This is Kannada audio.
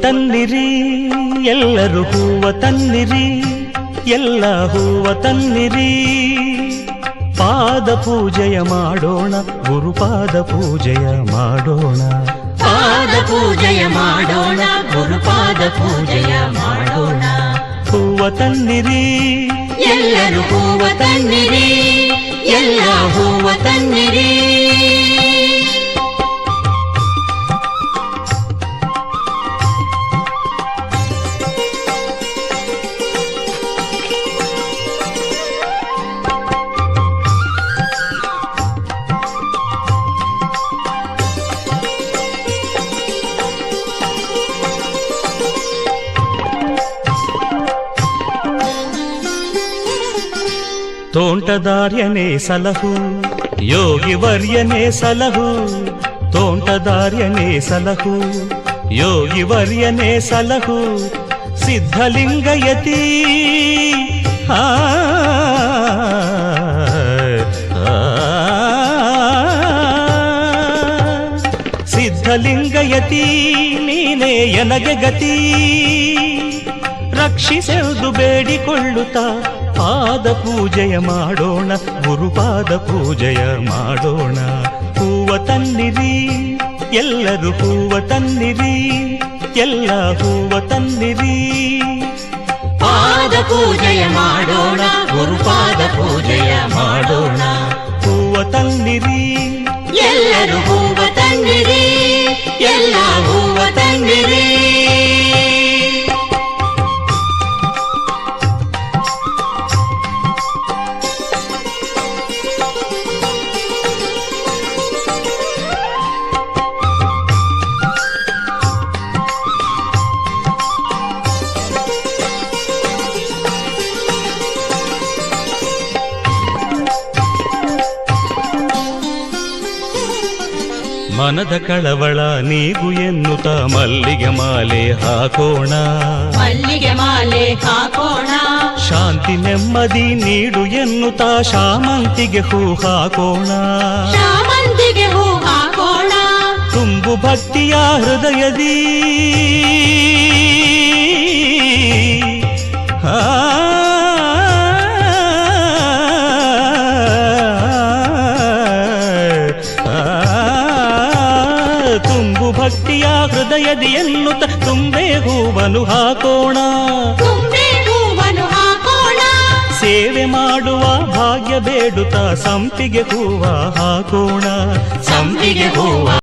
ತನ್ನಿರಿ ಎಲ್ಲರೂ ಹೂವ ತನ್ನಿರಿ, ಎಲ್ಲ ಹೂವ ತನ್ನಿರಿ. ಪಾದ ಪೂಜೆಯ ಮಾಡೋಣ, ಗುರುಪಾದ ಪೂಜೆಯ ಮಾಡೋಣ. ಪಾದ ಪೂಜೆಯ ಮಾಡೋಣ, ಗುರುಪಾದ ಪೂಜೆಯ ಮಾಡೋಣ. ಹೂವ ತನ್ನಿರಿ ಎಲ್ಲರೂ ಹೂವ ತನ್ನಿರಿ, ಎಲ್ಲ ಹೂವ ತನ್ನಿರಿ. ತೋಂಟದಾರ್ಯನೇ ಸಲಹು, ಯೋಗಿ ವರ್ಯನೇ ಸಲಹು. ತೋಂಟದಾರ್ಯನೇ ಸಲಹು, ಯೋಗಿ ವರ್ಯನೇ ಸಲಹು. ಸಿದ್ಧಲಿಂಗಯತಿ ಸಿದ್ಧಲಿಂಗಯತಿ ನೀನೇ ಎನಗೆ ಗತಿ. ರಕ್ಷಿಸೆಂದು ಬೇಡಿಕೊಳ್ಳುತ್ತಾ ಪಾದ ಪೂಜೆಯ ಮಾಡೋಣ, ಗುರುಪಾದ ಪೂಜೆಯ ಮಾಡೋಣ. ಹೂವ ತನ್ನಿರಿ ಎಲ್ಲರೂ ಹೂವ ತನ್ನಿರಿ, ಎಲ್ಲ ಹೂವ ತನ್ನಿರಿ. ಪಾದ ಪೂಜೆಯ ಮಾಡೋಣ, ಗುರುಪಾದ ಪೂಜೆಯ ಮಾಡೋಣ. ಹೂವ ತನ್ನಿರಿ ಎಲ್ಲರೂ ಹೂವ ತನ್ನಿರಿ, ಎಲ್ಲ ಹೂವ ತನ್ನಿರಿ. ಮನದ ಕಳವಳ ನೀಗು ಎನ್ನುತ್ತ ಮಲ್ಲಿಗೆ ಮಾಲೆ ಹಾಕೋಣ, ಮಲ್ಲಿಗೆ ಮಾಲೆ ಹಾಕೋಣ. ಶಾಂತಿ ನೆಮ್ಮದಿ ನೀಡು ಎನ್ನುತ್ತಾ ಶಾಮಂತಿಗೆ ಹೂ ಹಾಕೋಣ, ಶಾಮಂತಿಗೆ ಹೂ ಹಾಕೋಣ. ತುಂಬು ಭಕ್ತಿಯ ಹೃದಯದಿ ತುಂಬು ಭಕ್ತಿಯ ಹೃದಯದಿ ಎನ್ನುತ್ತ ತುಂಬೆ ಹೂವನು ಹಾಕೋಣ, ತುಂಬೆ ಹೂವನು ಹಾಕೋಣ. ಸೇವೆ ಮಾಡುವ ಭಾಗ್ಯ ಬೇಡುತ್ತಾ ಸಂಪಿಗೆ ಹೂವ ಹಾಕೋಣ, ಸಂಪಿಗೆ ಹೂವ